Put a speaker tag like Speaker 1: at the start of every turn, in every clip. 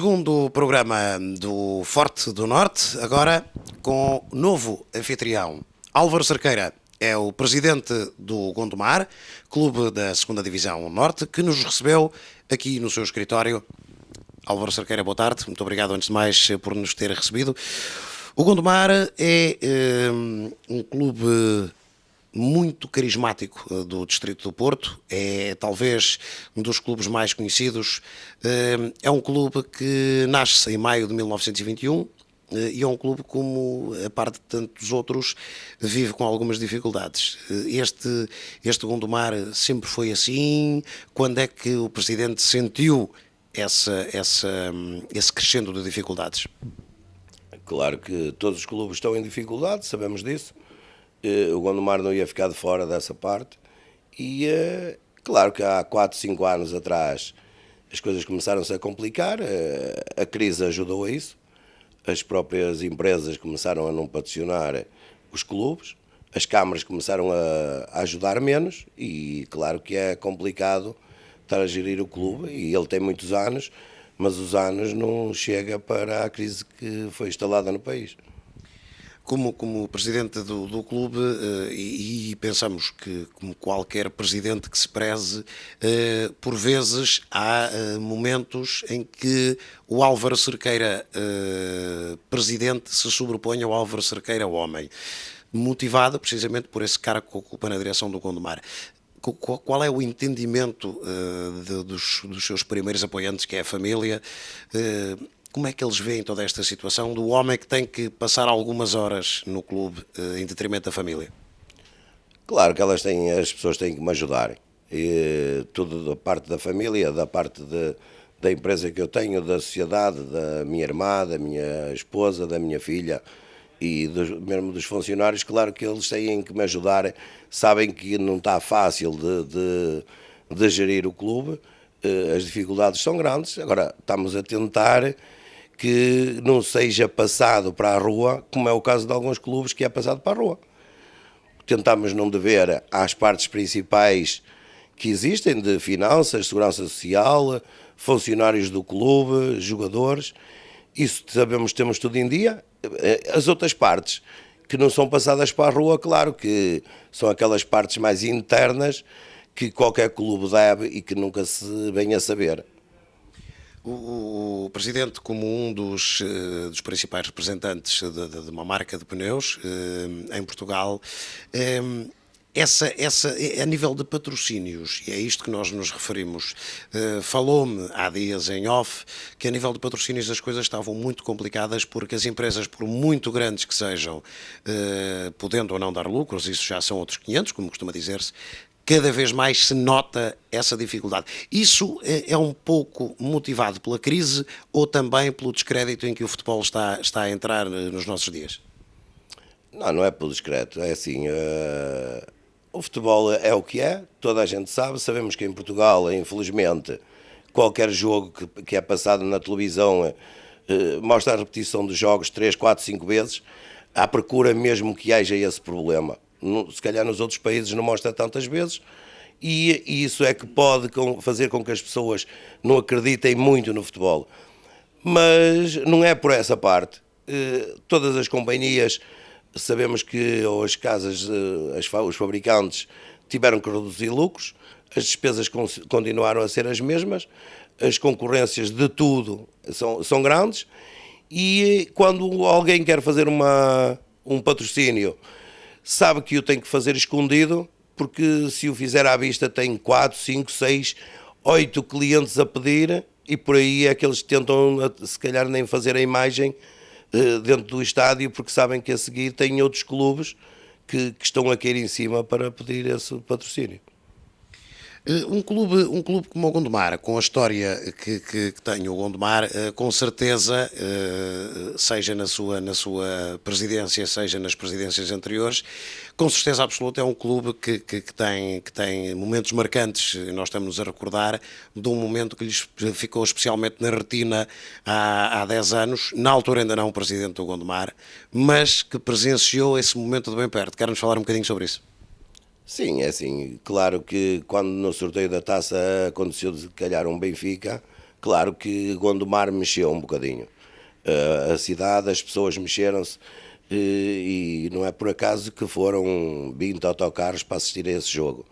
Speaker 1: Segundo programa do Forte do Norte, agora com novo anfitrião. Álvaro Cerqueira é o presidente do Gondomar, clube da 2ª Divisão Norte, que nos recebeu aqui no seu escritório. Álvaro Cerqueira, boa tarde. Muito obrigado, antes de mais, por nos ter recebido. O Gondomar é um clube muito carismático do Distrito do Porto, é talvez um dos clubes mais conhecidos. É um clube que nasce em maio de 1921 e é um clube, como a parte de tantos outros, vive com algumas dificuldades. Este Gondomar sempre foi assim? Quando é que o Presidente sentiu esse crescendo de dificuldades?
Speaker 2: Claro que todos os clubes estão em dificuldade, sabemos disso. O Gondomar não ia ficar de fora dessa parte e claro que há 4, 5 anos atrás as coisas começaram-se a complicar, a crise ajudou a isso, as próprias empresas começaram a não patrocinar os clubes, as câmaras começaram a ajudar menos e claro que é complicado estar a gerir o clube e ele tem muitos anos, mas os anos não chegam para a crise que foi instalada no país.
Speaker 1: Como presidente do clube, e pensamos que, como qualquer presidente que se preze, por vezes há momentos em que o Álvaro Cerqueira presidente se sobrepõe ao Álvaro Cerqueira homem, motivado precisamente por esse cara que ocupa na direção do Gondomar. Qual é o entendimento dos seus primeiros apoiantes, que é a família? Como é que eles veem toda esta situação do homem que tem que passar algumas horas no clube em detrimento da família?
Speaker 2: Claro que as pessoas têm que me ajudar. E tudo da parte da família, da parte da empresa que eu tenho, da sociedade, da minha irmã, da minha esposa, da minha filha e mesmo dos funcionários, claro que eles têm que me ajudar. Sabem que não está fácil de gerir o clube, as dificuldades são grandes. Agora estamos a tentar que não seja passado para a rua, como é o caso de alguns clubes que é passado para a rua. Tentamos não dever às partes principais que existem, de finanças, segurança social, funcionários do clube, jogadores. Isso sabemos que temos tudo em dia. As outras partes que não são passadas para a rua, claro que são aquelas partes mais internas que qualquer clube deve e que nunca se vem a saber.
Speaker 1: O Presidente, como um dos principais representantes de uma marca de pneus em Portugal, a nível de patrocínios, e é isto que nós nos referimos, falou-me há dias em off que a nível de patrocínios as coisas estavam muito complicadas porque as empresas, por muito grandes que sejam, podendo ou não dar lucros, isso já são outros 500, como costuma dizer-se, cada vez mais se nota essa dificuldade. Isso é um pouco motivado pela crise ou também pelo descrédito em que o futebol está a entrar nos nossos dias?
Speaker 2: Não é pelo descrédito, é assim, o futebol é o que é, toda a gente sabe, sabemos que em Portugal, infelizmente, qualquer jogo que é passado na televisão mostra a repetição dos jogos 3, 4, 5 vezes, à procura mesmo que haja esse problema. Se calhar nos outros países não mostra tantas vezes e isso é que pode fazer com que as pessoas não acreditem muito no futebol. Mas não é por essa parte. Todas as companhias, sabemos que ou as casas, os fabricantes tiveram que reduzir lucros, as despesas continuaram a ser as mesmas, as concorrências de tudo são grandes e quando alguém quer fazer um patrocínio, sabe que o tem que fazer escondido, porque se o fizer à vista tem 4, 5, 6, 8 clientes a pedir e por aí é que eles tentam, se calhar, nem fazer a imagem dentro do estádio, porque sabem que a seguir tem outros clubes que estão a cair em cima para pedir esse patrocínio.
Speaker 1: Um clube como o Gondomar, com a história que tem o Gondomar, com certeza, seja na sua presidência, seja nas presidências anteriores, com certeza absoluta é um clube que tem momentos marcantes. Nós estamos a recordar de um momento que lhes ficou especialmente na retina há 10 anos, na altura ainda não o presidente do Gondomar, mas que presenciou esse momento de bem perto. Quer-nos falar um bocadinho sobre isso?
Speaker 2: Sim, é assim, claro que quando no sorteio da taça aconteceu de calhar um Benfica, Claro que Gondomar mexeu um bocadinho. A cidade, as pessoas mexeram-se e não é por acaso que foram 20 autocarros para assistir a esse jogo.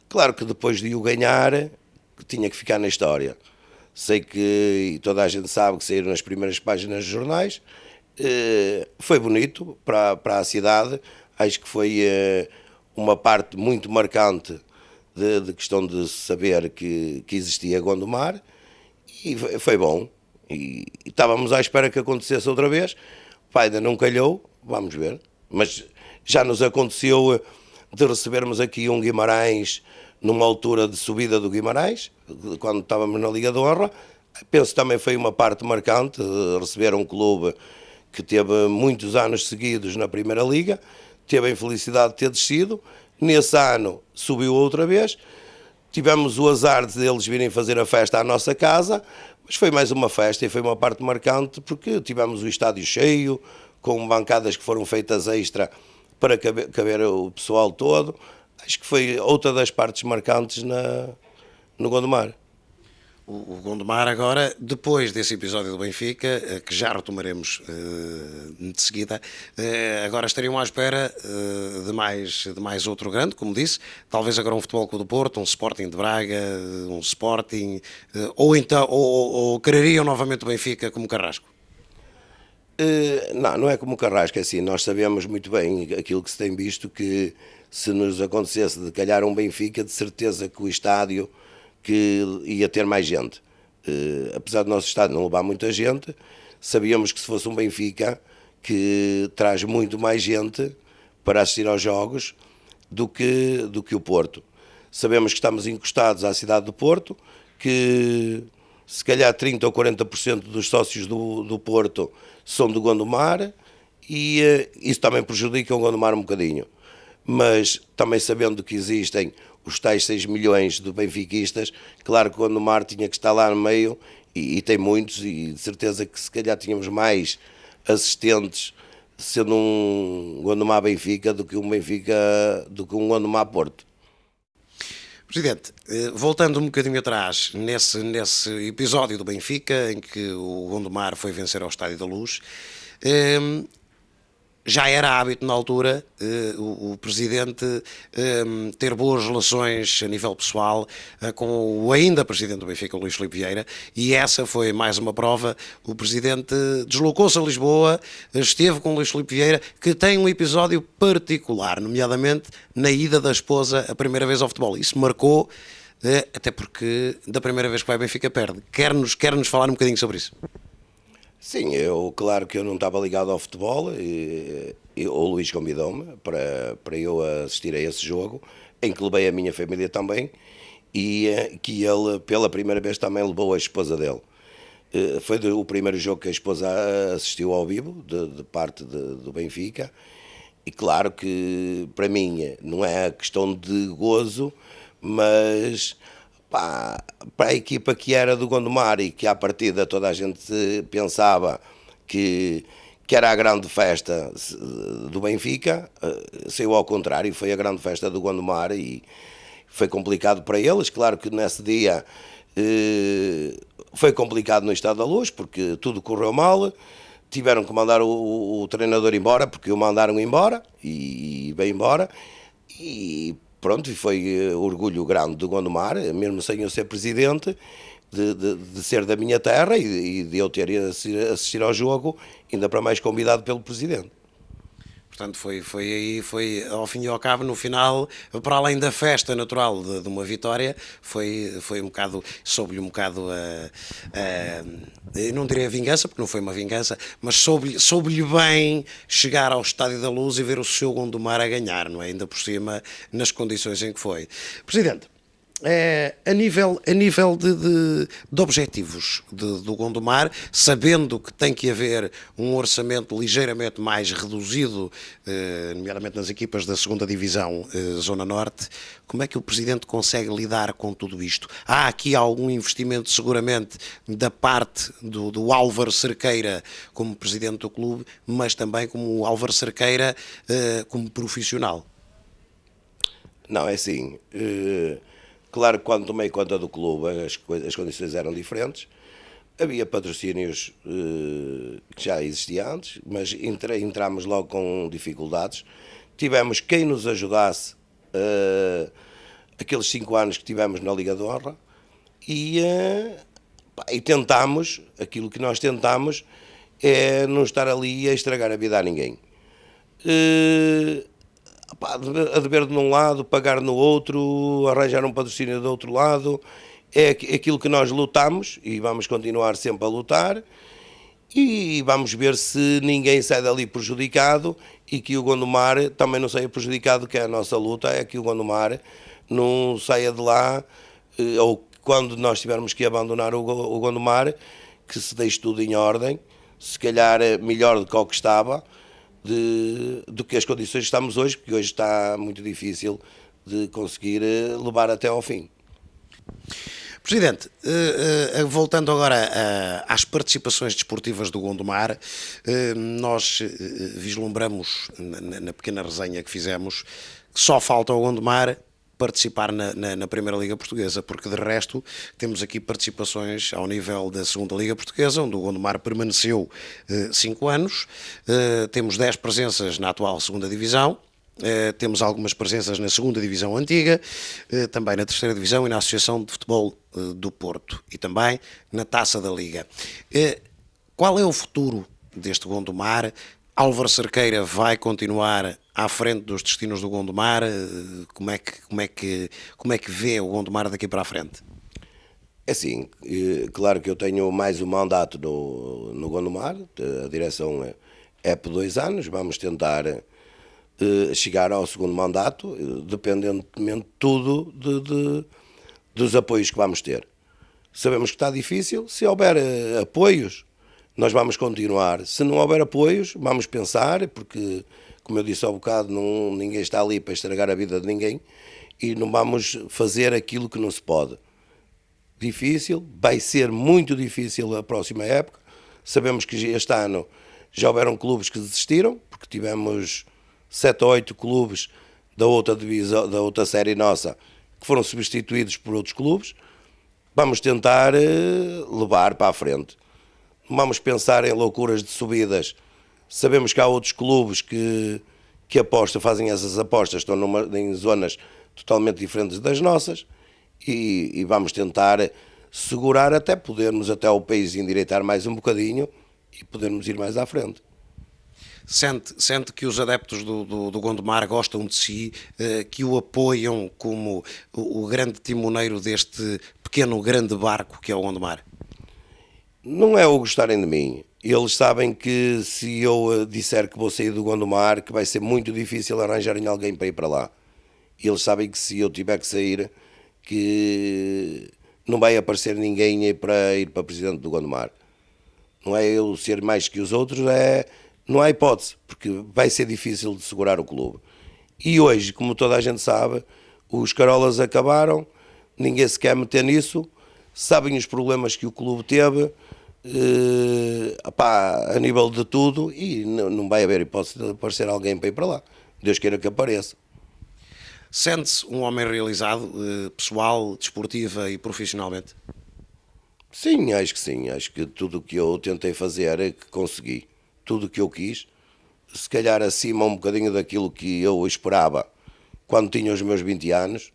Speaker 2: Claro que depois de o ganhar, tinha que ficar na história. Sei que e toda a gente sabe que saíram nas primeiras páginas dos jornais. Foi bonito para a cidade. Acho que foi uma parte muito marcante de questão de saber que existia Gondomar. E foi bom. E estávamos à espera que acontecesse outra vez. Pá, ainda não calhou, vamos ver. Mas já nos aconteceu de recebermos aqui um Guimarães numa altura de subida do Guimarães, quando estávamos na Liga de Honra. Penso que também foi uma parte marcante, receber um clube que teve muitos anos seguidos na Primeira Liga, teve a infelicidade de ter descido, nesse ano subiu outra vez, tivemos o azar de eles virem fazer a festa à nossa casa, mas foi mais uma festa e foi uma parte marcante porque tivemos o estádio cheio, com bancadas que foram feitas extra para caber o pessoal todo. Acho que foi outra das partes marcantes no Gondomar.
Speaker 1: O Gondomar agora, depois desse episódio do Benfica, que já retomaremos de seguida, agora estariam à espera de mais outro grande, como disse, talvez agora um Futebol Clube do Porto, um Sporting de Braga, um Sporting, ou então ou quereriam novamente o Benfica como Carrasco?
Speaker 2: Não é como o Carrasco, é assim, nós sabemos muito bem aquilo que se tem visto, que se nos acontecesse de calhar um Benfica, de certeza que o estádio que ia ter mais gente. Apesar do nosso estádio não levar muita gente, sabíamos que se fosse um Benfica que traz muito mais gente para assistir aos jogos do que o Porto. Sabemos que estamos encostados à cidade do Porto, que se calhar 30 ou 40% dos sócios do Porto são do Gondomar e isso também prejudica o Gondomar um bocadinho. Mas também sabendo que existem os tais 6 milhões de benfiquistas, claro que o Gondomar tinha que estar lá no meio e tem muitos e de certeza que se calhar tínhamos mais assistentes sendo um Gondomar Benfica do que um Gondomar Porto.
Speaker 1: Presidente, voltando um bocadinho atrás, nesse episódio do Benfica, em que o Gondomar foi vencer ao Estádio da Luz, já era hábito na altura o Presidente ter boas relações a nível pessoal com o ainda Presidente do Benfica, Luís Filipe Vieira, e essa foi mais uma prova. O Presidente deslocou-se a Lisboa, esteve com o Luís Filipe Vieira, que tem um episódio particular, nomeadamente na ida da esposa a primeira vez ao futebol. Isso marcou, até porque da primeira vez que vai Benfica perde. Quer-nos falar um bocadinho sobre isso?
Speaker 2: Sim, claro que eu não estava ligado ao futebol, o Luís convidou-me para eu assistir a esse jogo, em que levei a minha família também, e que ele, pela primeira vez, também levou a esposa dele. Foi o primeiro jogo que a esposa assistiu ao vivo, de parte do Benfica, e claro que, para mim, não é questão de gozo, mas para a equipa que era do Gondomar e que à partida toda a gente pensava que era a grande festa do Benfica, saiu ao contrário, foi a grande festa do Gondomar e foi complicado para eles. Claro que nesse dia foi complicado no Estádio da Luz, porque tudo correu mal, tiveram que mandar o treinador embora, porque o mandaram embora e veio embora, e pronto, e foi orgulho grande do Gondomar, mesmo sem eu ser presidente, de ser da minha terra e de eu ter ido assistir ao jogo, ainda para mais convidado pelo presidente.
Speaker 1: Portanto, foi ao fim e ao cabo, no final, para além da festa natural de uma vitória, foi um bocado, soube-lhe um bocado não direi a vingança, porque não foi uma vingança, mas soube-lhe bem chegar ao Estádio da Luz e ver o seu Gondomar a ganhar, não é? Ainda por cima, nas condições em que foi. Presidente, a nível de objetivos do Gondomar, sabendo que tem que haver um orçamento ligeiramente mais reduzido, nomeadamente nas equipas da segunda Divisão, Zona Norte, como é que o Presidente consegue lidar com tudo isto? Há aqui algum investimento, seguramente, da parte do Álvaro Cerqueira como Presidente do clube, mas também como o Álvaro Cerqueira como profissional?
Speaker 2: Não, é assim... Claro que quando tomei conta do clube as condições eram diferentes. Havia patrocínios que já existiam antes, mas entramos logo com dificuldades. Tivemos quem nos ajudasse aqueles 5 anos que tivemos na Liga de Honra e tentámos, aquilo que nós tentámos é não estar ali a estragar a vida a ninguém. A dever de um lado, pagar no outro, arranjar um patrocínio do outro lado, é aquilo que nós lutamos e vamos continuar sempre a lutar e vamos ver se ninguém sai dali prejudicado e que o Gondomar também não saia prejudicado, que é a nossa luta, é que o Gondomar não saia de lá, ou quando nós tivermos que abandonar o Gondomar, que se deixe tudo em ordem, se calhar melhor do que o que estava, do que as condições que estamos hoje, porque hoje está muito difícil de conseguir levar até ao fim.
Speaker 1: Presidente, voltando agora às participações desportivas do Gondomar, nós vislumbramos na pequena resenha que fizemos que só falta ao Gondomar participar na Primeira Liga Portuguesa, porque de resto temos aqui participações ao nível da Segunda Liga Portuguesa, onde o Gondomar permaneceu 5 anos, temos 10 presenças na atual Segunda Divisão, temos algumas presenças na Segunda Divisão Antiga, também na Terceira Divisão e na Associação de Futebol do Porto, e também na Taça da Liga. Qual é o futuro deste Gondomar? Álvaro Cerqueira vai continuar à frente dos destinos do Gondomar? Como é que vê o Gondomar daqui para a frente?
Speaker 2: É assim, claro que eu tenho mais um mandato no Gondomar, a direção é por 2 anos, vamos tentar chegar ao segundo mandato, dependentemente tudo dos apoios que vamos ter. Sabemos que está difícil, se houver apoios, nós vamos continuar. Se não houver apoios, vamos pensar, porque, como eu disse há bocado, ninguém está ali para estragar a vida de ninguém e não vamos fazer aquilo que não se pode. Difícil, vai ser muito difícil a próxima época. Sabemos que este ano já houveram clubes que desistiram, porque tivemos 7 ou 8 clubes da outra divisão, da outra série nossa, que foram substituídos por outros clubes. Vamos tentar levar para a frente. Não vamos pensar em loucuras de subidas. Sabemos que há outros clubes que fazem essas apostas, estão em zonas totalmente diferentes das nossas e vamos tentar segurar até podermos até o país endireitar mais um bocadinho e podermos ir mais à frente.
Speaker 1: Sente que os adeptos do Gondomar gostam de si, que o apoiam como o grande timoneiro deste pequeno grande barco que é o Gondomar?
Speaker 2: Não é o gostarem de mim. Eles sabem que se eu disser que vou sair do Gondomar, que vai ser muito difícil arranjarem alguém para ir para lá. Eles sabem que se eu tiver que sair, que não vai aparecer ninguém para ir para presidente do Gondomar. Não é eu ser mais que os outros, não há hipótese, porque vai ser difícil de segurar o clube. E hoje, como toda a gente sabe, os Carolas acabaram, ninguém se quer meter nisso, sabem os problemas que o clube teve, a nível de tudo, e não vai haver hipótese de aparecer alguém para ir para lá. Deus queira que apareça.
Speaker 1: Sente-se um homem realizado, pessoal, desportiva e profissionalmente?
Speaker 2: Sim, acho que sim. Acho que tudo o que eu tentei fazer é que consegui. Tudo o que eu quis, se calhar acima um bocadinho daquilo que eu esperava quando tinha os meus 20 anos.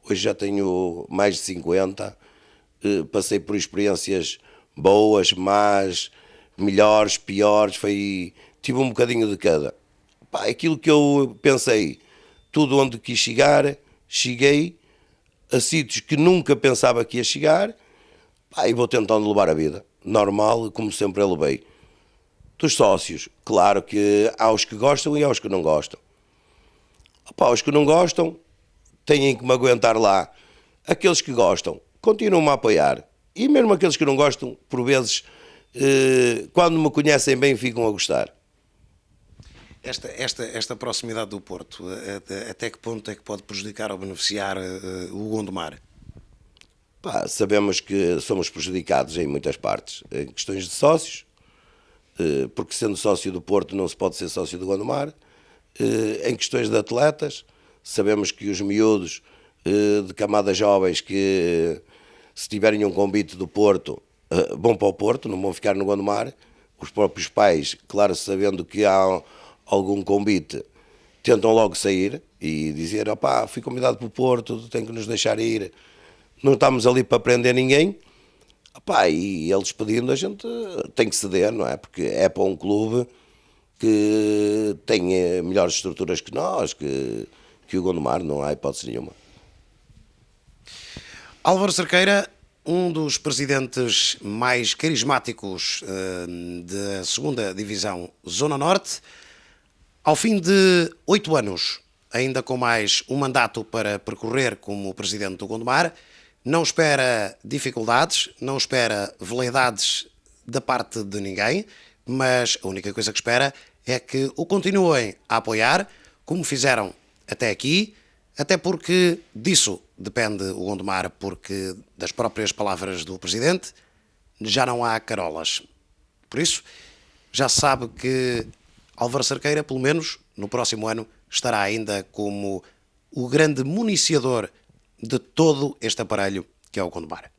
Speaker 2: Hoje já tenho mais de 50, passei por experiências boas, más, melhores, piores, tive um bocadinho de cada. Aquilo que eu pensei, tudo onde quis chegar, cheguei a sítios que nunca pensava que ia chegar, e vou tentando levar a vida, normal, como sempre eu levei. Dos sócios, claro que há os que gostam e há os que não gostam. Os que não gostam têm que me aguentar lá. Aqueles que gostam continuam-me a apoiar. E mesmo aqueles que não gostam, por vezes, quando me conhecem bem, ficam a gostar.
Speaker 1: Esta proximidade do Porto, até que ponto é que pode prejudicar ou beneficiar o Gondomar?
Speaker 2: Sabemos que somos prejudicados em muitas partes. Em questões de sócios, porque sendo sócio do Porto não se pode ser sócio do Gondomar. Em questões de atletas, sabemos que os miúdos de camadas jovens que, se tiverem um convite do Porto, vão para o Porto, não vão ficar no Gondomar. Os próprios pais, claro, sabendo que há algum convite, tentam logo sair e dizer: opá, fui convidado para o Porto, tem que nos deixar ir, não estamos ali para prender ninguém. Opá, e eles pedindo, a gente tem que ceder, não é? Porque é para um clube que tem melhores estruturas que nós, que o Gondomar, não há hipótese nenhuma.
Speaker 1: Álvaro Cerqueira, um dos presidentes mais carismáticos da segunda Divisão Zona Norte, ao fim de 8 anos, ainda com mais um mandato para percorrer como presidente do Gondomar, não espera dificuldades, não espera veleidades da parte de ninguém, mas a única coisa que espera é que o continuem a apoiar, como fizeram até aqui, até porque disso depende o Gondomar, porque das próprias palavras do Presidente já não há carolas. Por isso, já se sabe que Álvaro Cerqueira, pelo menos no próximo ano, estará ainda como o grande municiador de todo este aparelho que é o Gondomar.